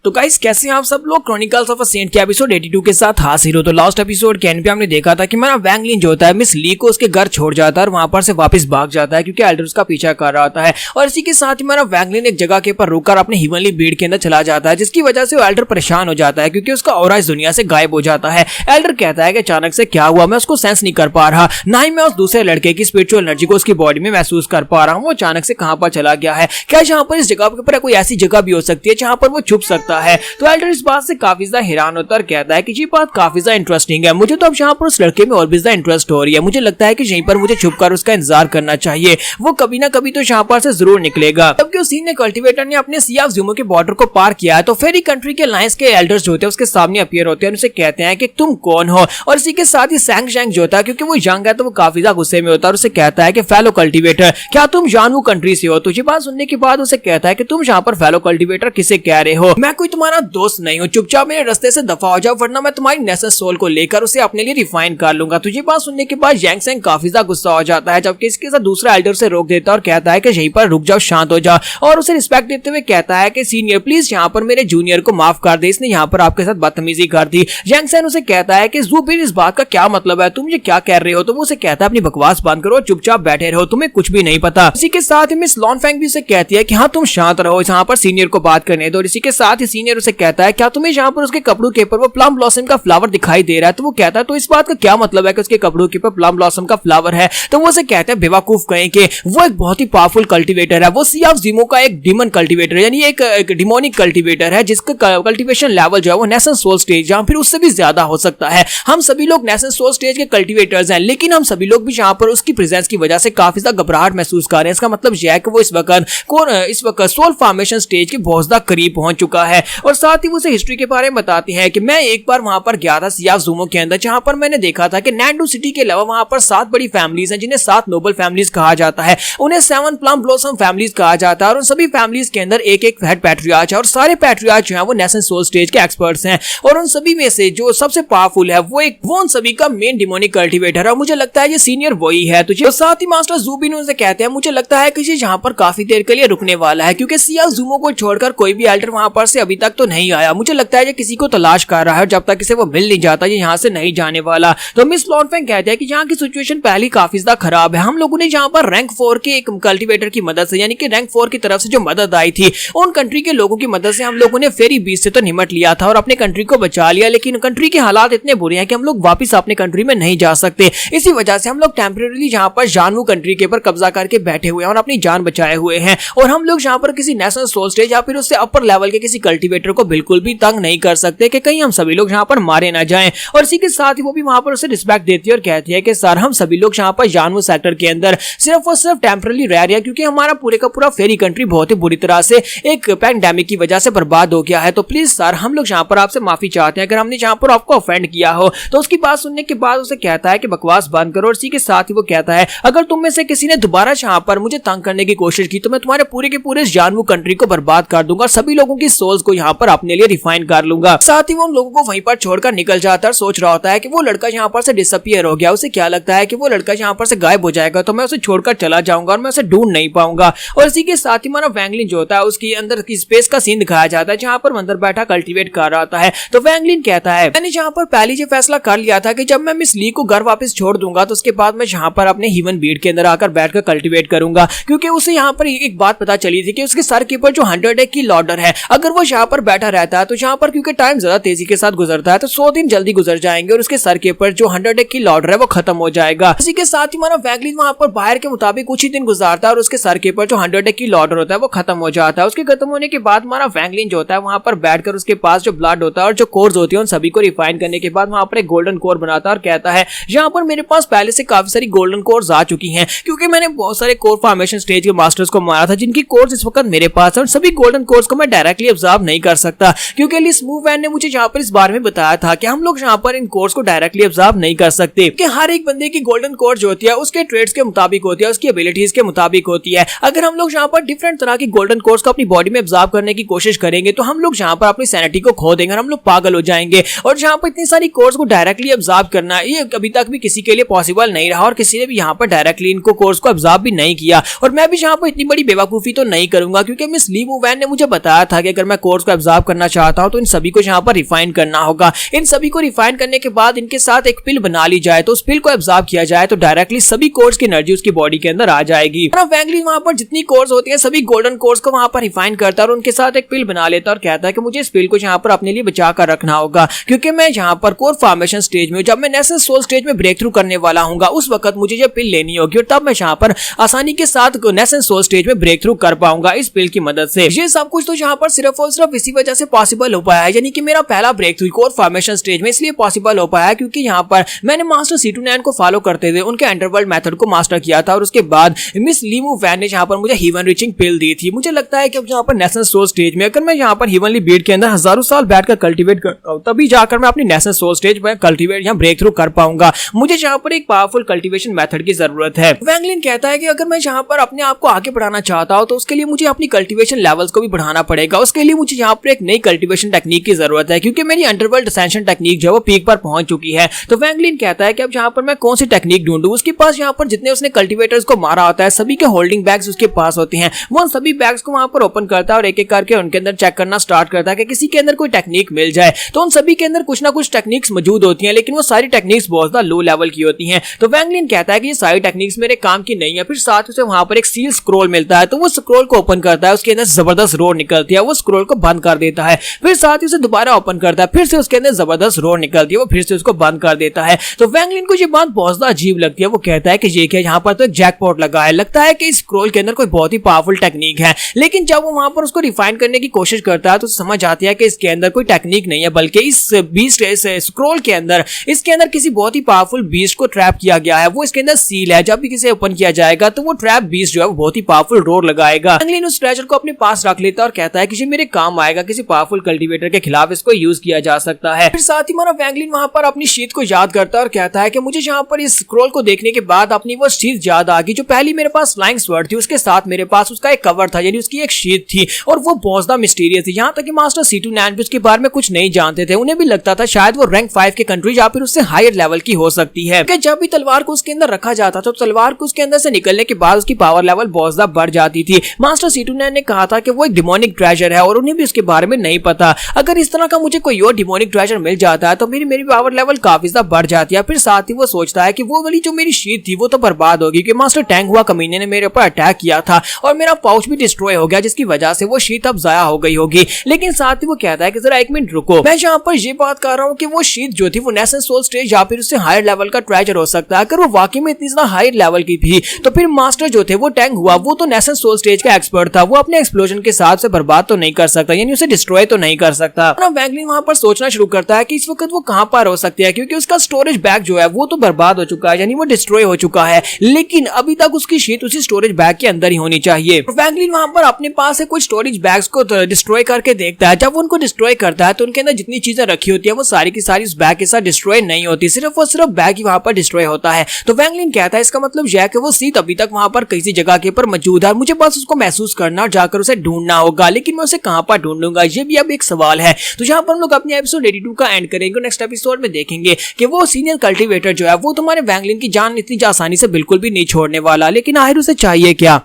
तो गाइस कैसे हैं आप सब लोग। क्रॉनिकल्स ऑफ अ सेंट के एपिसोड 82 के साथ हाजिर हो। तो लास्ट एपिसोड के एंड पे हमने देखा था कि हमारा वैंग लिन जो होता है मिस ली को उसके घर छोड़ जाता है और वहां पर से वापस भाग जाता है क्योंकि एल्डर उसका पीछा कर रहा होता है। और इसी के साथ ही हमारा वैंग लिन एक जगह के ऊपर रुककर अपने हिवनली बीड के अंदर चला जाता है, जिसकी वजह से वो एल्डर परेशान हो जाता है क्योंकि उसका ऑरा इस दुनिया से गायब हो जाता है। एल्डर कहता है कि अचानक से क्या हुआ, मैं उसको सेंस नहीं कर पा रहा, ना ही मैं उस दूसरे लड़के की स्पिरिचुअल एनर्जी को उसकी बॉडी में महसूस कर पा रहा हूँ। वो अचानक से कहां पर चला गया है, क्या जहां पर इस जगह के ऊपर कोई ऐसी जगह भी हो सकती है जहां पर वो छुप सकता है। तो एल्डर इस बात से काफी ज्यादा हैरान होता है और कहता है कि ये बात काफी ज्यादा इंटरेस्टिंग है, मुझे तो अब यहाँ पर उस लड़के में और भी ज्यादा इंटरेस्ट हो रही है। मुझे लगता है कि यहीं पर मुझे छुपकर उसका इंतजार करना चाहिए, वो कभी ना कभी तो यहाँ पर से जरूर निकलेगा। जबकि उस सीन ने कल्टीवेटर ने अपने सियाफ ज़ूमो के बॉर्डर को पार किया है तो फेरी कंट्री के अलायंस के एल्डर्स जो होते हैं उसके सामने अपीयर होते हैं, उनसे कहते हैं कि तुम कौन हो। और इसी के साथ ही सैंग शैंग जो होता है, क्योंकि वो यंग है तो वो काफी ज्यादा गुस्से में होता है और उसे कहता है कि फेलो कल्टीवेटर क्या तुम जानवू कंट्री से हो। तो ये बात सुनने के बाद उसे कहता है कि तुम यहाँ पर फेलो कल्टीवेटर किसे कह रहे हो, मैं कोई तुम्हारा दोस्त नहीं हूँ, चुपचाप मेरे रास्ते से दफा हो जाओ वरना मैं तुम्हारी नेशन सोल को लेकर उसे अपने लिए रिफाइन कर लूंगा। तो ये बात सुनने के बाद यांग सेंग काफी ज्यादा गुस्सा हो जाता है, जबकि इसके साथ दूसरा एल्डर से रोक देता है और कहता है कि यहीं पर रुक जाओ, शांत हो जाओ। और उसे रिस्पेक्ट देते हुए कहता है कि सीनियर प्लीज यहाँ पर मेरे जूनियर को माफ कर दे, इसने यहाँ पर आपके साथ बदतमीजी कर दी। यांग सेंग उसे कहता है कि ज़ूबिन इस बात का क्या मतलब है, तुम ये क्या कह रहे हो। तो वो उसे कहता है अपनी बकवास बंद करो, चुपचाप बैठे रहो, तुम्हें कुछ भी नहीं पता। इसी के साथ ही मिस लॉनफेंग भी उसे कहती है कि हाँ तुम शांत रहो, यहाँ पर सीनियर को बात करने दो। और इसी के साथ ही सीनियर उसे कहता है क्या तुम्हें यहाँ पर उसके कपड़ों के ऊपर वो प्लम ब्लॉसम का फ्लावर दिखाई दे रहा है। तो वो कहता है तो इस बात का क्या मतलब है कि उसके कपड़ों के ऊपर प्लम ब्लॉसम का फ्लावर है। तो वो उसे कहते हैं बेवकूफ कहें कि वो एक बहुत ही पावरफुल कल्टीवेटर है, वो सियाफ ज़ूमो का एक डीमन कल्टीवेटर यानी एक डिमोनिक कल्टीवेटर है जिसका कल्टीवेशन लेवल जो है वो नेशन सोल स्टेज या फिर उससे भी ज्यादा हो सकता है। हम सभी लोग नेशन सोल स्टेज के कल्टीवेटर्स हैं, लेकिन हम सभी लोग भी यहाँ पर उसकी प्रेजेंस की वजह से काफी ज्यादा घबराहट महसूस कर रहे हैं। इसका मतलब यह है कि वो इस वक्त सोल फॉर्मेशन स्टेज के बहुत ज्यादा करीब पहुंच चुका है। और साथ ही वो उसे हिस्ट्री के बारे में बताती है कि मैं एक बार वहां पर गया था सियाफ ज़ूमो के अंदर, जहां पर मैंने देखा था कि नैंडू सिटी के अलावा वहां पर 7 बड़ी फैमिलीज हैं जिन्हें 7 नोबल फैमिलीज कहा जाता है, उन्हें 7 प्लम ब्लॉसम फैमिलीज कहा जाता है। और उन सभी फैमिलीज के अंदर एक एक हेड पैट्रियार्च है और सारे पैट्रियार्च जो है वो नेशन सोल स्टेज के एक्सपर्ट्स हैं। और उन सभी में से जो सबसे पावरफुल है वो उन सभी का मेन डिमोनिक कल्टीवेटर है। मुझे लगता है ये सीनियर वही है। तो साथ ही मास्टर ज़ूबिन उनसे कहते हैं मुझे लगता है कि ये यहाँ पर काफी देर के लिए रुकने वाला है क्योंकि सियाफ ज़ूमो को छोड़कर कोई भी एल्डर वहां पर से अभी तक तो नहीं आया। मुझे लगता है ये किसी को तलाश कर रहा है, जब तक इसे वो मिल नहीं जाता ये यहाँ से नहीं जाने वाला। तो मिस लॉनफेंग कहते हैं कि यहाँ की सिचुएशन पहले काफी ज्यादा खराब है। हम लोगों ने यहाँ पर रैंक 4 के एक कल्टीवेटर की मदद से यानी कि रैंक 4 की तरफ से जो मदद आई थी उन कंट्री के लोगों की मदद से हम लोगों ने फेरी बीच से तो निमट लिया था और अपने कंट्री को बचा लिया, लेकिन कंट्री के हालात इतने बुरे हैं कि हम लोग वापस अपने कंट्री में नहीं जा सकते। इसी वजह से हम लोग टेम्परेरी यहाँ पर जानवू कंट्री के ऊपर कब्जा करके बैठे हुए हैं और अपनी जान बचाए हुए हैं। और हम लोग यहाँ पर किसी नेशनल सोल स्टेज या फिर उससे अपर लेवल के किसी कल्टीवेटर को बिल्कुल भी तंग नहीं कर सकते कि कहीं हम सभी लोग यहाँ पर मारे ना जाएं। और इसी के साथ ही वो भी वहां पर उसे रिस्पेक्ट देती है और कहती है कि सर हम सभी लोग यहाँ पर जानवू सेक्टर के अंदर सिर्फ और सिर्फ टेम्परेरी रह रहे हैं क्योंकि हमारा पूरे का पूरा फेरी कंट्री बहुत ही बुरी तरह से एक पैंडेमिक की वजह से बर्बाद हो गया है। तो प्लीज सर हम लोग यहाँ पर आपसे माफी चाहते हैं अगर हमने यहाँ पर आपको ऑफेंड किया हो। तो उसकी बात सुनने के बाद उसे कहता है कि बकवास बंद करो। और इसी के साथ ही वो कहता है अगर तुम में से किसी ने दोबारा यहाँ पर मुझे तंग करने की कोशिश की तो मैं तुम्हारे पूरे के पूरे जानवू कंट्री को बर्बाद कर दूंगा, सभी लोगों की सोल्स को यहाँ पर अपने लिए रिफाइन कर लूंगा। साथ ही वो उन लोगों को वहीं पर छोड़कर निकल जाता है, सोच रहा होता है कि वो लड़का यहाँ पर से डिसअपियर हो गया, उसे क्या लगता है कि वो लड़का यहाँ पर से गायब हो जाएगा तो मैं उसे छोड़कर चला जाऊंगा और मैं उसे ढूंढ नहीं पाऊंगा। और इसी के साथ ही हमारा वैंग लिन जो होता है उसके अंदर की स्पेस का सीन दिखाया जाता है जहाँ पर मंदिर बैठा कल्टीवेट कर रहा है। तो वैंग लिन कहता है मैंने यहाँ पर पहले ये फैसला कर लिया था कि जब मैं मिस ली को घर वापस छोड़ दूंगा तो उसके बाद मैं यहाँ पर अपने ह्यूमन बीड के अंदर आकर बैठकर कल्टीवेट करूंगा, क्योंकि उसे यहाँ पर एक बात पता चली थी कि उसके सर के ऊपर जो 100 की लॉर्डर है अगर वो यहाँ पर बैठा रहता है तो यहाँ पर क्योंकि टाइम ज्यादा तेजी के साथ गुजरता है तो 100 दिन जल्दी गुजर जाएंगे और उसके सर के ऊपर जो 100 की लॉर्डर है वो खत्म हो जाएगा। इसी के साथ ही हमारा वैंग लिन वहां पर बाहर के मुताबिक कुछ ही दिन गुजारता है और उसके सर के ऊपर जो 100 की लॉर्डर होता है वो खत्म हो जाता है। उसके खत्म होने के बाद हमारा वैंग लिन जो होता है वहां पर बैठकर उसके पास जो ब्लड होता है और जो कोर्स होती है उन सभी को रिफाइन करने के बाद वहां पर एक गोल्डन कोर बनाता है और कहता है यहाँ पर मेरे पास पहले से काफी सारी गोल्डन कोर्स आ चुकी हैं क्योंकि मैंने बहुत सारे कोर फॉर्मेशन स्टेज के मास्टर्स को मारा था जिनकी कोर्स इस वक्त मेरे पास है और सभी गोल्डन कोर्स को मैं डायरेक्टली ऑब्जर्व नहीं कर सकता क्योंकि लिस मूवमैन ने मुझे यहाँ पर इस बारे में बताया था कि हम लोग यहाँ पर इन कोर्स को डायरेक्टली ऑब्जर्व नहीं कर सकते कि हर एक बंदे की गोल्डन कोर जो होती है उसके ट्रेड्स के मुताबिक होती है, उसकी एबिलिटीज के मुताबिक होती है। अगर हम लोग यहाँ पर डिफरेंट तरह की गोल्डन कोर्स को अपनी बॉडी में ऑब्जर्व करने की कोशिश करेंगे तो हम लोग यहाँ पर अपनी सैनिटी को खो देंगे और हम लोग पागल हो जाएंगे। और यहाँ पर इतनी सारी कोर्स को डायरेक्टली ऑब्जर्व करना ये अभी तक भी किसी के लिए पॉसिबल नहीं रहा और किसी ने भी यहाँ पर डायरेक्टली इनको कोर्स को ऑब्जर्व भी नहीं किया। और मैं भी यहाँ पर इतनी बड़ी बेवकूफी तो नहीं करूंगा क्योंकि मिस ली मूवमैन ने मुझे बताया था कि अगर मैं कोर्स को एब्जॉर्ब करना चाहता हूँ तो इन सभी को यहाँ पर रिफाइन करना होगा। इन सभी को रिफाइन करने के बाद इनके साथ एक पिल बना ली जाए तो उस पिल को एब्जॉर्ब किया जाए तो डायरेक्टली सभी कोर्स की एनर्जी उसकी बॉडी के अंदर आ जाएगी। वैंगलिन वहां पर जितनी कोर्स होती है सभी गोल्डन कोर्स को वहां पर रिफाइन करता है और उनके साथ एक पिल बना लेता है और कहता है कि मुझे इस पिल को यहाँ पर अपने लिए बचा कर रखना होगा, क्योंकि मैं यहाँ पर कोर फॉर्मेशन स्टेज में, जब मैं नेसेंस सोल स्टेज में ब्रेक थ्रू करने वाला हूँ उस वक्त मुझे ये पिल लेनी होगी और तब मैं यहाँ पर आसानी के साथ नेसेंस सोल स्टेज में ब्रेक थ्रू कर पाऊंगा इस पिल की मदद से। ये सब कुछ तो यहाँ पर सिर्फ और सिर्फ इसी वजह से पॉसिबल हो पाया है, यानी कि मेरा पहला breakthrough core formation stage में इसलिए पॉसिबल हो पाया क्योंकि यहाँ पर मैंने मास्टर C29 को फॉलो करते हुए उनके अंडरवर्ल्ड मेथड को मास्टर किया था और उसके बाद मिस लीमू वैन ने यहाँ पर मुझे हीवन रीचिंग पिल दी थी। मुझे लगता है कि अब यहाँ पर नेसेंस सोल स्टेज में अगर मैं यहाँ पर हीवनली बीट के अंदर हजारों साल बैठकर कल्टीवेट करता हूँ तभी जाकर मैं अपनी नेसेंस सोल स्टेज में कल्टीवेट यहाँ ब्रेक थ्रू कर पाऊंगा। मुझे यहाँ पर एक पावरफुल कल्टीवेशन मेथड की जरूरत है। वैंगलिन कहता है कि अगर मैं यहाँ पर अपने आप को आगे बढ़ाना चाहता हूँ तो उसके लिए मुझे अपनी कल्टीवेशन लेवल्स को भी बढ़ाना पड़ेगा। उसके लिए मुझे यहाँ पर एक नई कल्टीवेशन टेक्निक की जरूरत है क्योंकि मेरी अंडरवर्ल्ड असेंशन टेक्निक जो है वो पीक पर पहुंच चुकी है। तो वैंगलिन कहता है कि अब यहाँ पर मैं कौन सी टेक्निक ढूंढूं। उसके पास यहाँ पर जितने उसने कल्टीवेटर्स को मारा होता है सभी के होल्डिंग बैग्स उसके पास होते हैं। वो सभी बैग्स को वहां पर ओपन करता है और एक एक करके उनके अंदर चेक करना स्टार्ट करता है कि किसी के अंदर कोई टेक्निक मिल जाए। तो उन सभी के अंदर कुछ ना कुछ टेक्निक्स मौजूद होती हैं, लेकिन वो सारी टेक्निक्स बहुत ज्यादा लो लेवल की होती हैं। तो वैंगलिन कहता है कि ये सारी टेक्निक्स मेरे काम की नहीं है। फिर साथ ही उसे वहां पर एक सील स्क्रॉल मिलता है तो वो स्क्रॉल को ओपन करता है, उसके अंदर जबरदस्त रोड निकलती है, वो स्क्रॉल को बंद कर देता है। फिर साथ ही उसे दोबारा ओपन करता है, फिर से उसके अंदर जबरदस्त रोड निकलती है, वो फिर से उसको बंद कर देता है। तो वैंगलिन को ये बात बहुत ज्यादा अजीब लगती है। वो कहता है कि ये क्या, यहाँ पर तो एक जैकपॉट लगा है, लगता है कि इस स्क्रॉल के अंदर कोई बहुत ही पावरफुल टेक्निक है। लेकिन जब वो वहां पर उसको रिफाइन करने की कोशिश करता है तो समझ आती है कि इसके अंदर कोई टेक्निक नहीं है, बल्कि इस बीस्ट स्क्रॉल के अंदर इसके अंदर किसी बहुत ही पावरफुल बीस्ट को ट्रैप किया गया है। वो इसके अंदर सील है, जब भी किसे ओपन किया जाएगा तो वो ट्रैप बीस्ट जो है वो बहुत ही पावरफुल रोड लगाएगा। वैंगलिन उस ट्रेजर को अपने पास रख लेता है और कहता है कि ये मेरे काम आएगा, किसी पावरफुल कल्टीवेटर के खिलाफ इसको यूज किया जा सकता है। फिर साथ ही हमारा वैंगलिन वहां पर अपनी शीट को याद करता है और कहता है कि मुझे यहाँ पर इस स्क्रॉल को देखने के बाद अपनी वो शीट याद आ गई जो पहली मेरे पास फ्लाइंग स्वर्ड थी, उसके साथ मेरे पास उसका एक कवर था, यानी उसकी एक शीट थी और वो बहुत ज्यादा मिस्टीरियस थी। यहाँ तक कि मास्टर C29 भी उसके बारे में कुछ नहीं जानते थे। उन्हें भी लगता था शायद वो रैंक 5 के कंट्री या फिर उससे हायर लेवल की हो सकती है। जब भी तलवार को उसके अंदर रखा जाता था तो तलवार को उसके अंदर से निकलने के बाद उसकी पावर लेवल बहुत ज्यादा बढ़ जाती थी। मास्टर C29 ने कहा था कि वो एक डिमोनिक ट्रेजर है और उन्हें भी उसके बारे में नहीं पता। अगर इस तरह का मुझे कोई और डिमोनिक ट्रेजर मिल जाता है तो मेरी पावर लेवल काफी ज्यादा बढ़ जाती है। फिर साथ ही वो सोचता है कि वो वाली जो मेरी शीट थी वो तो बर्बाद होगी कि मास्टर टैंक हुआ कमीने ने मेरे ऊपर अटैक किया था और मेरा पाउच भी डिस्ट्रॉय हो गया, जिसकी वजह से वो शीट अब जाया हो गई होगी। लेकिन साथ ही वो कहता है कि जरा एक मिनट रुको, मैं यहाँ पर ये बात कर रहा हूँ कि वो शीट जो थी वो नेसेंस सोल स्टेज या फिर उससे हायर लेवल का ट्रेजर हो सकता है। अगर वो वाकई में इतनी ज्यादा हायर लेवल की थी तो फिर मास्टर जो थे वो टैंक हुआ वो तो नेसेंस सोल स्टेज का एक्सपर्ट था, वो अपने एक्सप्लोजन के साथ से बर्बाद तो नहीं कर सकता, यानी उसे डिस्ट्रॉय तो नहीं कर सकता। वैंगलिन वहां पर सोचना शुरू करता है कि इस वक्त वो कहां पर हो सकती है, क्योंकि उसका स्टोरेज बैग जो है वो तो बर्बाद हो चुका है, यानी वो डिस्ट्रॉय हो चुका है, लेकिन अभी तक उसकी शीट उसी स्टोरेज बैग के अंदर ही होनी चाहिए। वैंगलिन वहां पर अपने पास से कुछ स्टोरेज बैग्स को डिस्ट्रॉय करके देखता है। जब वो उनको डिस्ट्रॉय करता है तो उनके अंदर जितनी चीजें रखी होती है वो सारी की सारी उस बैग के साथ डिस्ट्रॉय नहीं होती, सिर्फ और सिर्फ बैग ही वहां पर डिस्ट्रॉय होता है। तो वैंगलिन कहता है इसका मतलब यह है कि वो शीट अभी तक वहां पर किसी जगह के ऊपर मौजूद है, मुझे बस उसको महसूस करना और जाकर उसे ढूंढना होगा, लेकिन मैं उसे कहां पर ढूंढूंगा ये भी अब एक सवाल है। तो यहाँ पर हम लोग अपने एपिसोड 82 का एंड करेंगे। नेक्स्ट एपिसोड में देखेंगे कि वो सीनियर कल्टीवेटर जो है वो तुम्हारे वैंगलिन की जान इतनी आसानी से बिल्कुल भी नहीं छोड़ने वाला, लेकिन आखिर उसे चाहिए क्या।